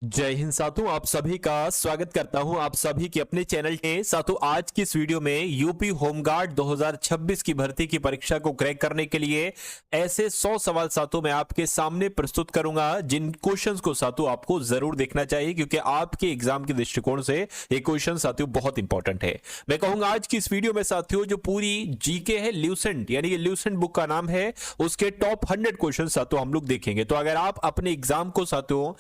जय हिंद साथियों, आप सभी का स्वागत करता हूं आप सभी के अपने चैनल में। साथियों, आज की इस वीडियो में यूपी होमगार्ड 2026 की भर्ती की परीक्षा को क्रैक करने के लिए ऐसे 100 सवाल साथियों मैं आपके सामने प्रस्तुत करूंगा, जिन क्वेश्चंस को साथियों आपको जरूर देखना चाहिए, क्योंकि आपके एग्जाम के दृष्टिकोण से ये क्वेश्चन साथियों बहुत इंपॉर्टेंट है। मैं कहूंगा आज की इस वीडियो में साथियों जो पूरी जीके है, ल्यूसेंट यानी कि ल्यूसेंट बुक का नाम है, उसके टॉप 100 क्वेश्चन साथियों हम लोग देखेंगे। तो अगर आप अपने एग्जाम को साथियों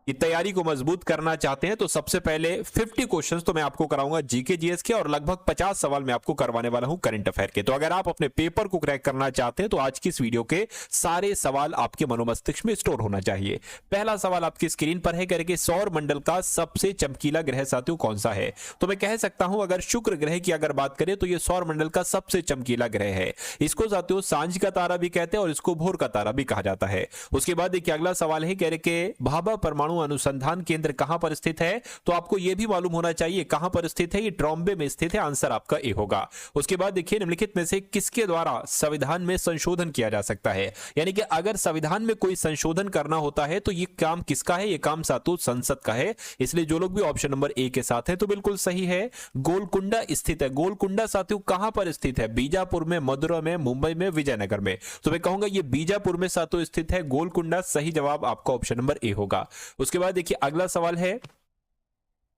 की तैयारी को मजबूत करना चाहते हैं तो सबसे पहले 50 क्वेश्चंस तो मैं आपको कराऊंगा जीके जीएस के, और लगभग 50 सवाल मैं आपको करवाने वाला हूं करंट अफेयर के। तो अगर आप अपने पेपर को क्रैक करना चाहते हैं तो आज की इस वीडियो के सारे सवाल आपके मनोमस्तिष्क में स्टोर होना चाहिए। पहला सवाल आपकी स्क्रीन पर है, करके सौर मंडल का सबसे चमकीला ग्रह साथियों कौन सा है? तो मैं कह सकता हूं अगर शुक्र ग्रह की अगर बात करें तो यह सौर मंडल का सबसे चमकीला ग्रह है। इसको साथियों सांझ का तारा भी कहते हैं और इसको भोर का तारा भी कहा जाता है। उसके बाद देखिए अगला सवाल है, कह के भाभा परमाणु अनुसंधान केंद्र कहां पर स्थित है? तो आपको यह भी मालूम होना चाहिए कहां पर स्थित है। ये ट्रॉम्बे में स्थित है। आंसर आपका ए होगा। उसके बाद देखिए निम्नलिखित में से किसके द्वारा संविधान में संशोधन किया जा सकता है? यानी कि अगर संविधान में कोई संशोधन करना होता है तो ये काम किसका है? ये काम सातों संसद का है। इसलिए जो लोग भी ऑप्शन नंबर ए के साथ है तो बिल्कुल सही है, गोलकुंडा स्थित है। गोलकुंडा साथियों कहां पर स्थित है? बीजापुर में, मदुरा में, मुंबई में, विजयनगर में। तो मैं कहूंगा ये बीजापुर में सातों स्थित है। गोलकुंडा सही जवाब आपका ऑप्शन नंबर ए होगा। उसके बाद देखिए अगला सवाल है,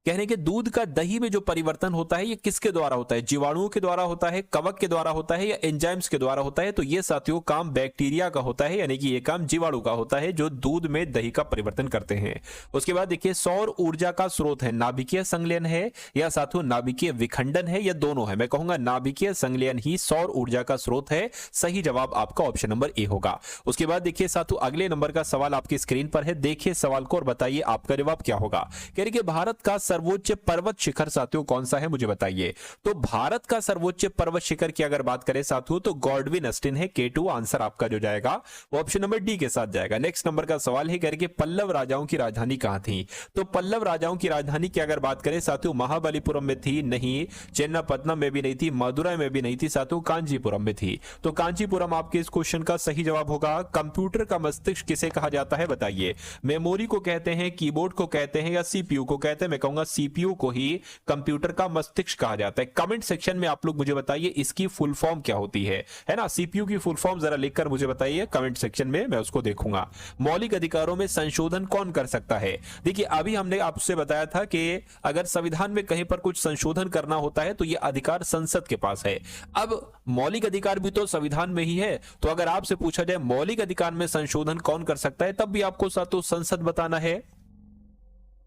कहने के दूध का दही में जो परिवर्तन होता है ये किसके द्वारा होता है? जीवाणुओं के द्वारा होता है, कवक के द्वारा होता है, या एंजाइम्स के द्वारा होता है? तो ये साथियों काम बैक्टीरिया का होता है, यानी कि ये काम जीवाणु का होता है जो दूध में दही का परिवर्तन करते हैं। उसके बाद देखिए सौर ऊर्जा का स्रोत है नाभिकीय संलयन है या साथियों नाभिकीय विखंडन है, या दोनों है? मैं कहूंगा नाभिकीय संलयन ही सौर ऊर्जा का स्रोत है। सही जवाब आपका ऑप्शन नंबर ए होगा। उसके बाद देखिए साथियों अगले नंबर का सवाल आपकी स्क्रीन पर है, देखिए सवाल को और बताइए आपका जवाब क्या होगा। कह रही कि भारत का सर्वोच्च पर्वत शिखर साथियों कौन सा है, मुझे बताइए। तो भारत का सर्वोच्च पर्वत शिखर की अगर बात करें साथियों तो गॉडविन अस्टिन है, K2। आंसर आपका जो जाएगा वो ऑप्शन नंबर डी के साथ जाएगा। नेक्स्ट नंबर का सवाल है, करके पल्लव राजाओं की राजधानी कहां थी? तो पल्लव राजाओं की राजधानी की अगर बात करें साथियों महाबलीपुरम में थी? नहीं। चेन्नपत्तनम में भी नहीं थी, मदुरै में भी नहीं थी साथियों, कांचीपुरम में थी। तो कांचीपुरम आपके इस क्वेश्चन का सही जवाब होगा। कंप्यूटर का मस्तिष्क किसे कहा जाता है बताइए? मेमोरी को कहते हैं, कीबोर्ड को कहते हैं, या सीपीयू को कहते हैं? मैं कहूंगा सीपीयू को ही कंप्यूटर का मस्तिष्क कहा जाता है। कमेंट सेक्शन में आप लोग मुझे बताइए इसकी फुल फॉर्म क्या होती है ना? सीपीयू की फुल फॉर्म जरा लिखकर मुझे बताइए कमेंट सेक्शन में, मैं उसको देखूंगा। मौलिक अधिकारों में संशोधन कौन कर सकता है? देखिए अभी हमने आपसे बताया था कि अगर संविधान में कहीं पर कुछ संशोधन करना होता है तो यह अधिकार संसद के पास है। अब मौलिक अधिकार भी तो संविधान में ही है, तो अगर आपसे पूछा जाए मौलिक अधिकार में संशोधन कौन कर सकता है, तब भी आपको साथों संसद बताना है।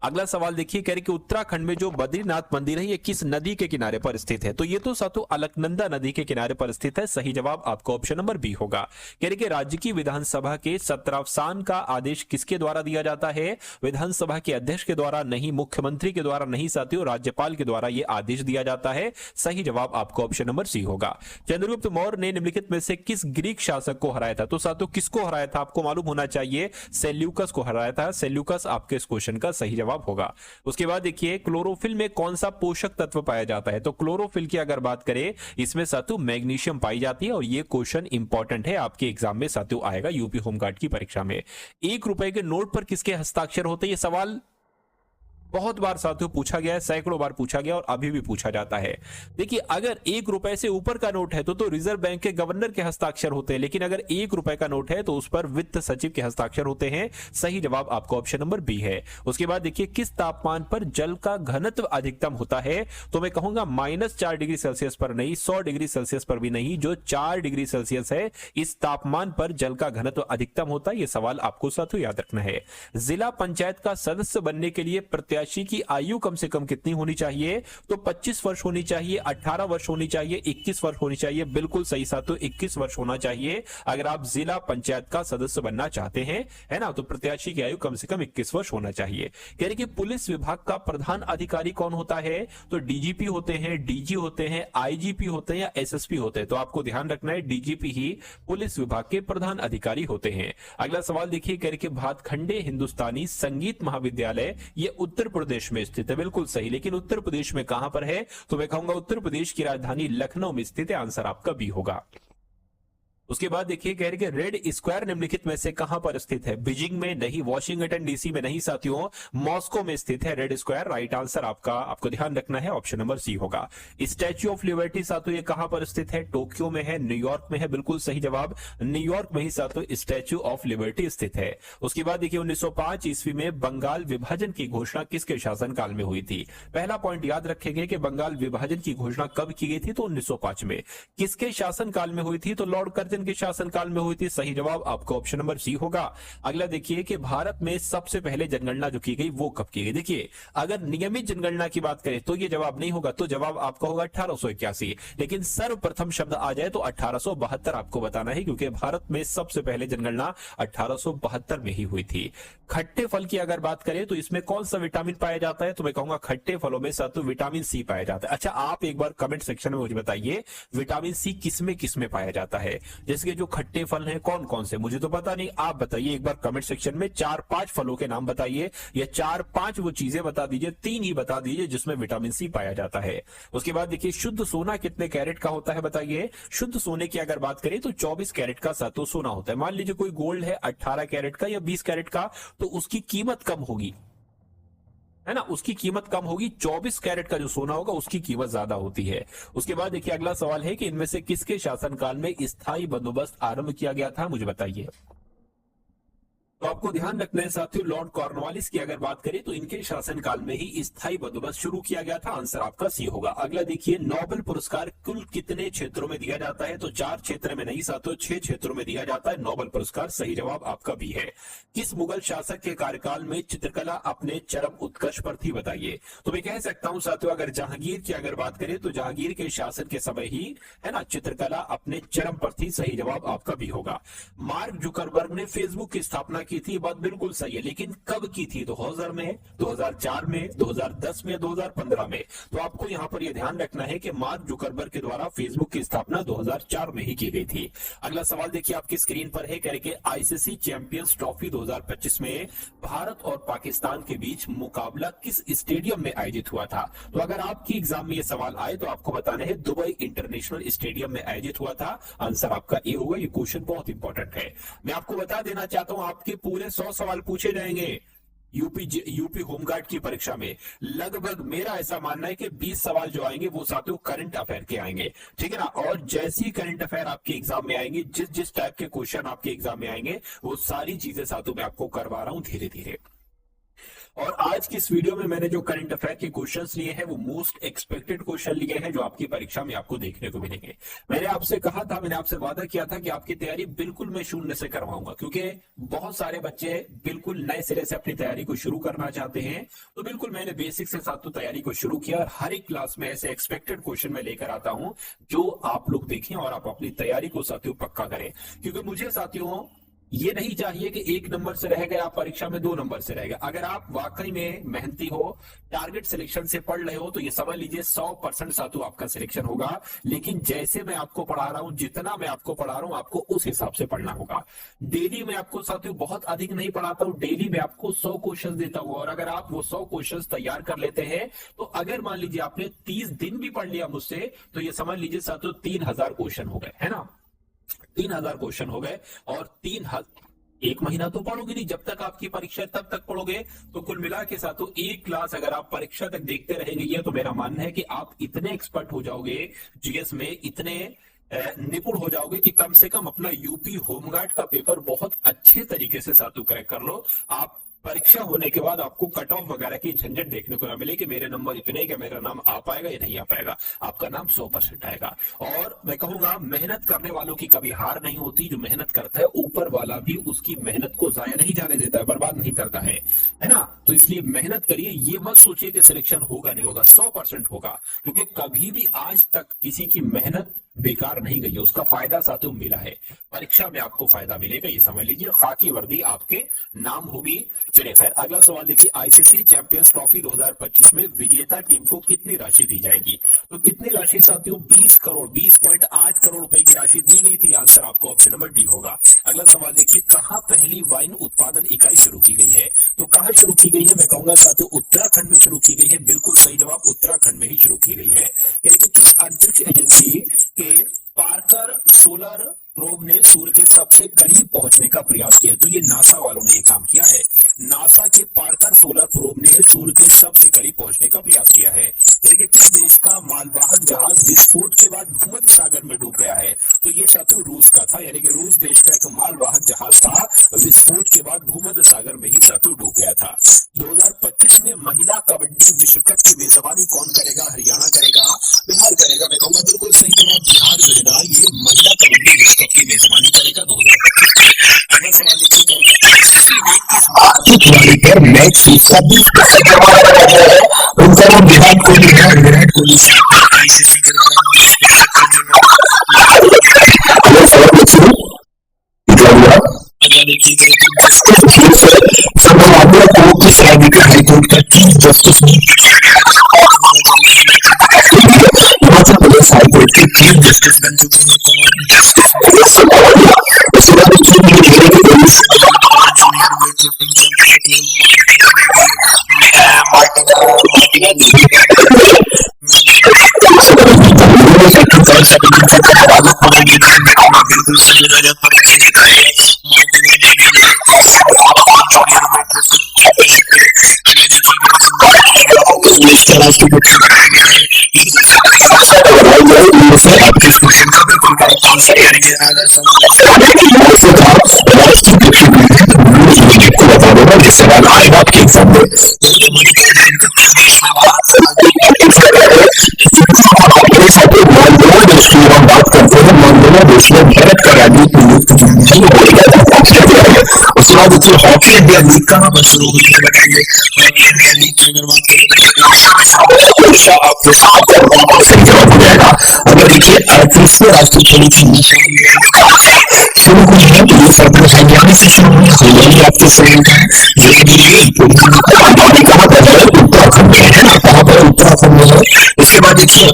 अगला सवाल देखिए, कह रहे कि उत्तराखंड में जो बद्रीनाथ मंदिर है ये किस नदी के किनारे पर स्थित है? तो ये तो साथों अलकनंदा नदी के किनारे पर स्थित है। सही जवाब आपका ऑप्शन नंबर बी होगा। कह रहे कि राज्य की विधानसभा के सत्रावसान का आदेश किसके द्वारा दिया जाता है? विधानसभा के अध्यक्ष के द्वारा नहीं, मुख्यमंत्री के द्वारा नहीं साथियों, राज्यपाल के द्वारा यह आदेश दिया जाता है। सही जवाब आपका ऑप्शन नंबर सी होगा। चंद्रगुप्त मौर्य ने निम्नलिखित में से किस ग्रीक शासक को हराया था? तो साथियों किसको हराया था आपको मालूम होना चाहिए। सेल्यूकस को हराया था। सेल्यूकस आपके इस क्वेश्चन का सही जवाब होगा। उसके बाद देखिए क्लोरोफिल में कौन सा पोषक तत्व पाया जाता है? तो क्लोरोफिल की अगर बात करें इसमें साथियों मैग्नीशियम पाई जाती है, और यह क्वेश्चन इंपॉर्टेंट है आपके एग्जाम में साथियों आएगा यूपी होमगार्ड की परीक्षा में। 1 रुपए के नोट पर किसके हस्ताक्षर होते हैं? यह सवाल बहुत बार साथियों पूछा गया है, सैकड़ों बार पूछा गया और अभी भी पूछा जाता है। देखिए अगर 1 रुपए से ऊपर का नोट है तो रिजर्व बैंक के गवर्नर के हस्ताक्षर होते हैं, लेकिन अगर 1 रुपए का नोट है तो उस पर वित्त सचिव के हस्ताक्षर होते हैं। सही जवाब आपका ऑप्शन नंबर बी है। उसके बाद देखिए किस तापमान पर जल का घनत्व अधिकतम होता है? तो मैं कहूंगा -4 डिग्री सेल्सियस पर नहीं, 100 डिग्री सेल्सियस पर भी नहीं, जो 4 डिग्री सेल्सियस है इस तापमान पर जल का घनत्व अधिकतम होता है। यह सवाल आपको साथियों याद रखना है। जिला पंचायत का सदस्य बनने के लिए प्रत्याशी की आयु कम से कम कितनी होनी चाहिए? तो 25 वर्ष होनी चाहिए, 18 वर्ष होनी चाहिए, 21 वर्ष होनी चाहिए। बिल्कुल सही साथियों 21 वर्ष होना चाहिए अगर आप जिला पंचायत का सदस्य बनना चाहते हैं, है ना? तो प्रत्याशी की आयु कम से कम 21 वर्ष होना चाहिए। कह रहे कि पुलिस विभाग का प्रधान अधिकारी कौन होता है? तो डीजीपी होते हैं, डीजी होते हैं, आईजीपी होते हैं, या एसएसपी होते हैं? तो आपको ध्यान रखना है डीजीपी ही पुलिस विभाग के प्रधान अधिकारी होते हैं। अगला सवाल देखिए, कह रहे कि भातखंडे हिंदुस्तानी संगीत महाविद्यालय ये उत्तर प्रदेश में स्थित है। बिल्कुल सही, लेकिन उत्तर प्रदेश में कहां पर है? तो मैं कहूंगा उत्तर प्रदेश की राजधानी लखनऊ में स्थित है। आंसर आपका बी होगा। उसके बाद देखिए कह रहे कि रेड स्क्वायर निम्नलिखित में से कहां पर स्थित है? बीजिंग में नहीं, वॉशिंगटन डीसी में नहीं साथियों, मॉस्को में स्थित है रेड स्क्वायर। राइट आंसर आपका, आपको ध्यान रखना है, ऑप्शन नंबर सी होगा। स्टैच्यू ऑफ लिबर्टी साथियों ये कहां पर स्थित है? टोक्यो में है, न्यूयॉर्क में है, बिल्कुल सही जवाब, न्यूयॉर्क में ही साथियों स्टैच्यू ऑफ लिबर्टी स्थित है। उसके बाद देखिए 1905 ईस्वी में बंगाल विभाजन की घोषणा किसके शासनकाल में हुई थी? पहला पॉइंट याद रखेंगे कि बंगाल विभाजन की घोषणा कब की गई थी? तो 1905 में। किसके शासनकाल में हुई थी? तो लॉर्ड कर्जन के शासनकाल में हुई थी। सही जवाब आपका ऑप्शन नंबर सी होगा। अगला देखिए कि भारत में सबसे पहले जनगणना जो की गई वो कब की गई? देखिए अगर नियमित जनगणना की बात करें तो ये जवाब नहीं होगा, तो जवाब आपका होगा 1881। लेकिन सर्वप्रथम शब्द आ जाए तो 1872 आपको बताना है, क्योंकि भारत में सबसे पहले जनगणना 1872 में ही हुई थी। खट्टे फल की अगर बात करें तो इसमें कौन सा विटामिन पाया जाता है? तो मैं कहूंगा खट्टे फलों में साथियों विटामिन सी पाया जाता है। अच्छा, आप एक बार कमेंट सेक्शन में मुझे बताइए विटामिन सी किसमें पाया जाता है? जैसे कि जो खट्टे फल हैं कौन कौन से, मुझे तो पता नहीं, आप बताइए एक बार कमेंट सेक्शन में। 4-5 फलों के नाम बताइए, या 4-5 वो चीजें बता दीजिए, 3 ही बता दीजिए जिसमें विटामिन सी पाया जाता है। उसके बाद देखिए शुद्ध सोना कितने कैरेट का होता है? बताइए। शुद्ध सोने की अगर बात करें तो 24 कैरेट का साथियों सोना होता है। मान लीजिए कोई गोल्ड है 18 कैरेट का या 20 कैरेट का, तो उसकी कीमत कम होगी, है ना, उसकी कीमत कम होगी। 24 कैरेट का जो सोना होगा उसकी कीमत ज्यादा होती है। उसके बाद देखिए अगला सवाल है कि इनमें से किसके शासनकाल में स्थायी बंदोबस्त आरंभ किया गया था? मुझे बताइए। तो आपको ध्यान रखना है साथियों, लॉर्ड कॉर्नवालिस की अगर बात करें तो इनके शासनकाल में ही स्थायी बंदोबस्त शुरू किया गया था। आंसर आपका सी होगा। अगला देखिए नोबेल पुरस्कार कुल कितने क्षेत्रों में दिया जाता है? तो 4 क्षेत्र में नहीं साथियों, 6 क्षेत्रों में दिया जाता है नोबेल पुरस्कार। सही जवाब आपका भी है। किस मुगल शासक के कार्यकाल में चित्रकला अपने चरम उत्कर्ष पर थी? बताइए। तो मैं कह सकता हूं साथियों, अगर जहांगीर की अगर बात करें तो जहांगीर के शासन के समय ही, है ना, चित्रकला अपने चरम पर थी। सही जवाब आपका भी होगा। मार्क जुकरबर्ग ने फेसबुक की स्थापना की थी, बात बिल्कुल सही है, लेकिन कब की थी? 2000 में, 2004 में, 2010 में, 2015 में। तो आपको यहां पर यह ध्यान रखना है कि मार्क जुकरबर्ग के द्वारा फेसबुक की स्थापना 2004 में ही की गई थी। अगला सवाल देखिए आपकी स्क्रीन पर है, कह रहे कि आईसीसी चैंपियंस ट्रॉफी 2025 में भारत और पाकिस्तान के बीच मुकाबला किस स्टेडियम में आयोजित हुआ था? तो अगर आपकी एग्जाम में यह सवाल आए तो आपको बताना है दुबई इंटरनेशनल स्टेडियम में आयोजित हुआ था। आंसर आपका ए होगा। ये क्वेश्चन बहुत इंपॉर्टेंट है। मैं आपको बता देना चाहता हूं आपके पूरे 100 सवाल पूछे जाएंगे यूपी होमगार्ड की परीक्षा में। लगभग मेरा ऐसा मानना है कि 20 सवाल जो आएंगे वो साथियों करंट अफेयर के आएंगे, ठीक है ना। और जैसे ही करंट अफेयर आपके एग्जाम में आएंगे, जिस टाइप के क्वेश्चन आपके एग्जाम में आएंगे, वो सारी चीजें साथियों मैं आपको करवा रहा हूं धीरे धीरे। और आज की इस वीडियो में मैंने जो करंट अफेयर के क्वेश्चंस लिए हैं वो मोस्ट एक्सपेक्टेड क्वेश्चन लिए हैं जो आपकी परीक्षा में आपको देखने को मिलेंगे। मैंने आपसे कहा था, मैंने आपसे वादा किया था कि आपकी तैयारी बिल्कुल मैं शून्य से करवाऊंगा, क्योंकि बहुत सारे बच्चे बिल्कुल नए सिरे से अपनी तैयारी को शुरू करना चाहते हैं। तो बिल्कुल मैंने बेसिक से साथियों तैयारी को शुरू किया और हर एक क्लास में ऐसे एक्सपेक्टेड क्वेश्चन मैं लेकर आता हूं जो आप लोग देखें और आप अपनी तैयारी को साथियों पक्का करें। क्योंकि मुझे साथियों ये नहीं चाहिए कि 1 नंबर से रह गए आप परीक्षा में, 2 नंबर से रह गए। अगर आप वाकई में मेहनती हो, टारगेट सिलेक्शन से पढ़ रहे हो, तो ये समझ लीजिए 100% साथियों आपका सिलेक्शन होगा। लेकिन जैसे मैं आपको पढ़ा रहा हूं, जितना मैं आपको पढ़ा रहा हूं, आपको उस हिसाब से पढ़ना होगा। डेली मैं आपको साथियों बहुत अधिक नहीं पढ़ाता हूं, डेली मैं आपको 100 क्वेश्चन देता हूं। और अगर आप वो 100 क्वेश्चन तैयार कर लेते हैं, तो अगर मान लीजिए आपने 30 दिन भी पढ़ लिया मुझसे, तो ये समझ लीजिए साथियों 3000 क्वेश्चन हो गए, है ना। 3000 क्वेश्चन हो गए। और 1 महीना तो पढ़ोगे नहीं, जब तक आपकी परीक्षा तब तक पढ़ोगे। तो कुल मिला के साथों एक क्लास अगर आप परीक्षा तक देखते रहेंगे, ये तो मेरा मानना है कि आप इतने एक्सपर्ट हो जाओगे जीएस में, इतने निपुण हो जाओगे कि कम से कम अपना यूपी होमगार्ड का पेपर बहुत अच्छे तरीके से साथों क्रैक कर लो। आप परीक्षा होने के बाद आपको कट ऑफ वगैरह की झंझट देखने को ना मिले कि मेरे नंबर इतने, कि मेरा नाम आ पाएगा या नहीं आ पाएगा। आपका नाम 100% आएगा। और मैं कहूंगा मेहनत करने वालों की कभी हार नहीं होती। जो मेहनत करता है ऊपर वाला भी उसकी मेहनत को जाया नहीं जाने देता है, बर्बाद नहीं करता है ना। तो इसलिए मेहनत करिए, ये मत सोचिए कि सिलेक्शन होगा नहीं होगा, 100% होगा। क्योंकि कभी भी आज तक किसी की मेहनत बेकार नहीं गई है, उसका फायदा साथियों मिला है। परीक्षा में आपको फायदा मिलेगा, ये समझ लीजिए। खाकी वर्दी आपके नाम होगी। चलिए खैर अगला सवाल देखिए, आईसीसी चैंपियंस ट्रॉफी 2025 में विजेता टीम को कितनी राशि दी जाएगी? तो कितनी राशि साथियों? 20 करोड़, 20.8 करोड़ रुपए की राशि दी गई थी। आंसर आपको ऑप्शन नंबर डी होगा। अगला सवाल देखिए, कहां पहली वाइन उत्पादन इकाई शुरू की गई है? तो कहां शुरू की गई है? मैं कहूंगा साथियों उत्तराखंड में शुरू की गई है। बिल्कुल सही जवाब, उत्तराखंड में ही शुरू की गई है। यानी कि किस अंतरिक्ष एजेंसी के पार्कर सोलर प्रोब ने सूर्य के सबसे करीब पहुंचने का प्रयास किया। तो ये नासा वालों ने ये काम किया है। नासा के पार्कर सोलर प्रोब ने सूर्य के सबसे करीब पहुंचने का प्रयास किया है। देखिए किस देश का मालवाहक जहाज विस्फोट के बाद भूमध्य सागर में डूब गया है? तो ये साथियों रूस का था, यानी कि रूस देश का एक मालवाहक जहाज था, विस्फोट के बाद भूमध्य सागर में ही साथियों डूब गया था। 2025 में महिला कबड्डी विश्व कप की मेजबानी कौन करेगा? हरियाणा करेगा, बिहार करेगा? मैं कहूंगा बिल्कुल सही जवाब बिहार जो है ना, ये महिला कबड्डी विश्व कप की मेजबानी करेगा 2025 में। अगला सवाल देखिए, आईसीसी ने इस बात की खिलाड़ी पर मैच फीस का 20% जुर्माना लगा दिया है। उनका नाम विराट कोहली है। विराट कोहली से आईसीसी के द्वारा 20% जुर्माना। अगला सवाल देखिए, अगला देखिए, मामला कोर्ट की सलाह देकर हाईकोर्ट का चीफ जस्टिस ने हिमाचल प्रदेश हाईकोर्ट के चीफ जस्टिस बन चुके हैं। उसके बाद सवाल आएगा आपके एग्जाम में। हम बात करते हैं बांग्लादेश में भारत का राजनीतिक नियुक्त किया गया है। उसके बाद देखिए हॉकी इंडिया लीग कहाँ पर शुरू हुई है बताइए। हॉकी इंडिया लीग की अगर बात करें सही जवाब हो जाएगा। अगर देखिए 38वें राष्ट्रीय खेलों की शुरू हुई है तो ये सब हरियाणा से शुरू हुई। हरियाणा आपके शरीर का कहाँ पर है? उत्तराखंड में है ना। कहाँ पर? उत्तराखंड में है। इसके बाद देखिए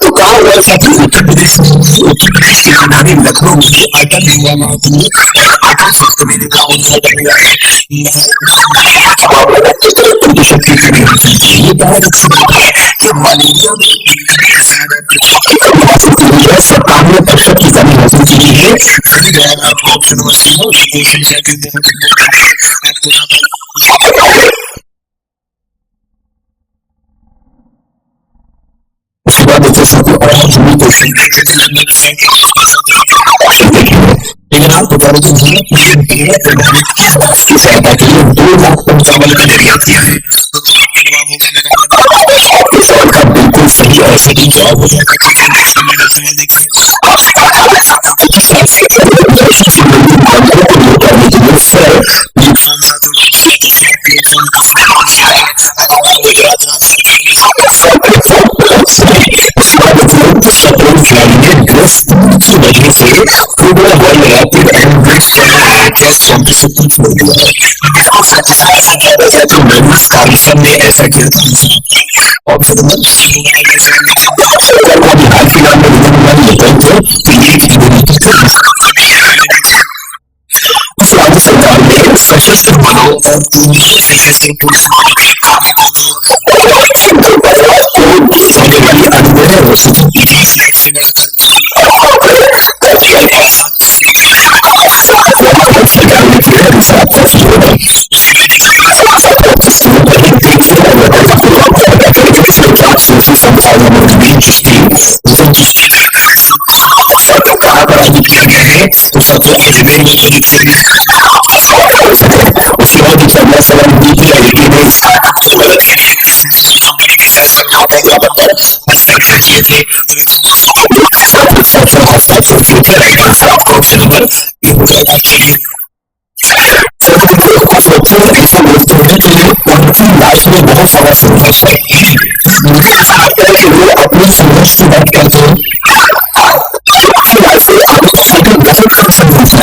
तो कहा हुआ साथी उत्तर प्रदेश में, उत्तर प्रदेश की राजधानी लखनऊ में अटल युवा महाकुंभ अटल स्वास्थ्य मेले का उद्घाटन हुआ है। प्रतिशत की कमी हासिल की। ये बहुत अच्छी बात है कि मलेरिया में 57% की कमी हासिल की है। आपको ऑप्शन लेकिन आपको बता दें कि सहायता के लिए 2 लाख टन चावल का निर्यात किया है। आपके सवाल का बिल्कुल सही और सटीक जवाब हो जाएगा। खिलाड़ी ने ड्रेस की वजह से football world rapid and test championship को छोड़ दिया है। तो मेंस कार्लसन ने ऐसा किया था। और हाल फिलहाल में राज्य सरकार ने सशस्त्र बलों और सशस्त्र पुलिस किया गया है। तो सबसे अजमेर में उसके बाद अगला सवाल हस्ताक्षर किए थे। हस्ताक्षर किए थे आपका ऑप्शन नंबर ये हो जाएगा आपके लिए। ऐसे दोस्त हैं कि उनकी लाइफ में बहुत सारा संघर्ष है। वो अपने संघर्ष की बात करते हैं।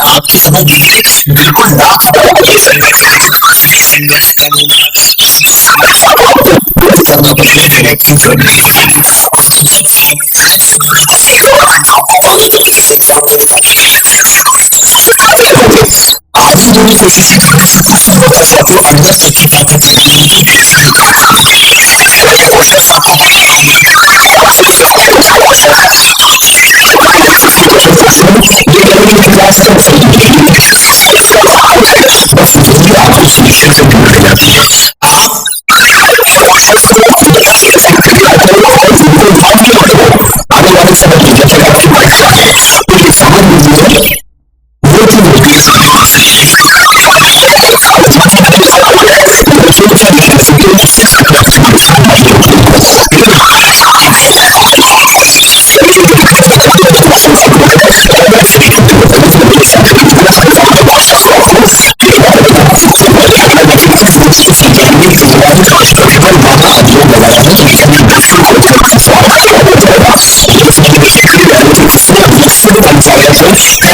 आपकी समझ लीजिए बिल्कुल लाख संघर्ष करना पड़ेगा। आज ही मेरी कोशिश अंदर तक की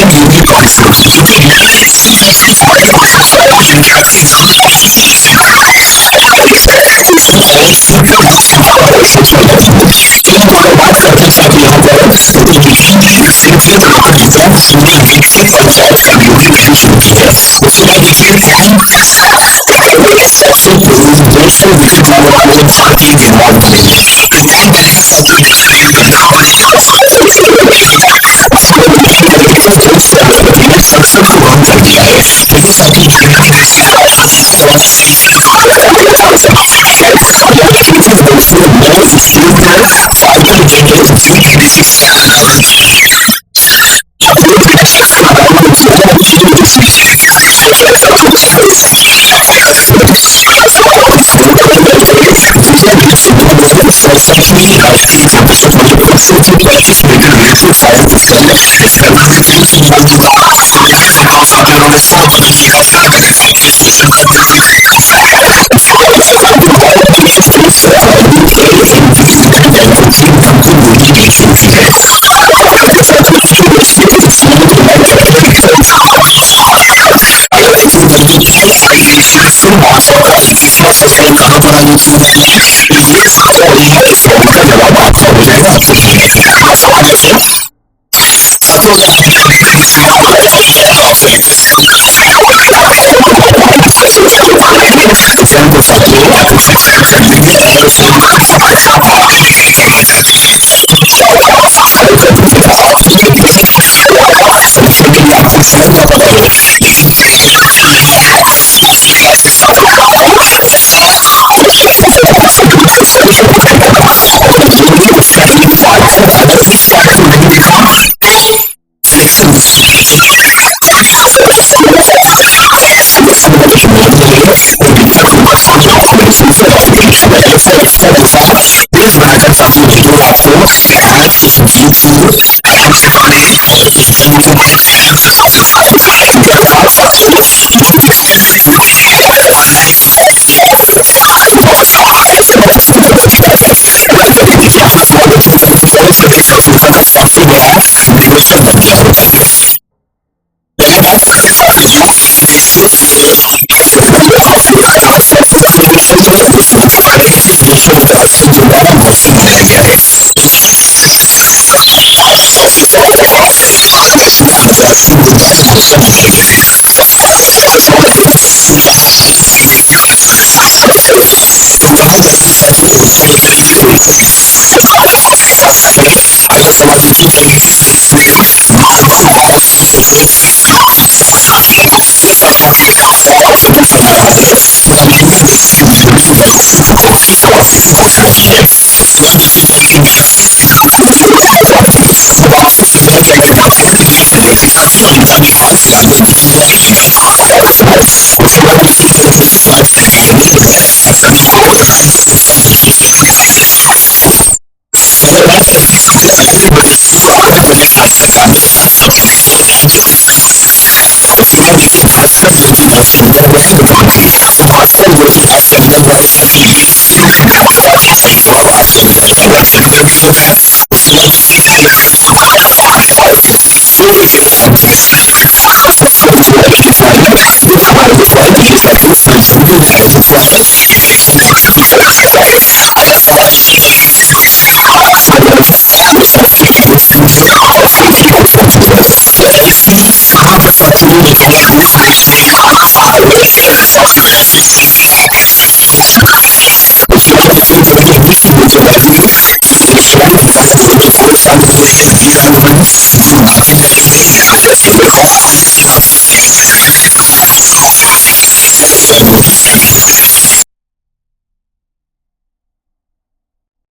and UV particles. UV light is quite powerful in trapping some of the heat in our बात करते साथ यहाँ पर तो देखेंगे सिंपल एग्जाम सुनने विकसित पंचायत का यूपी में शुरू की है। उसके बाद देखिए सबसे देशों विकसित होने वाले भारतीय निर्माण बनेंगे। एग्जाम बनेगा सबसे देश बनना सबसे पूर्ण कर दिया है। देखिए साथी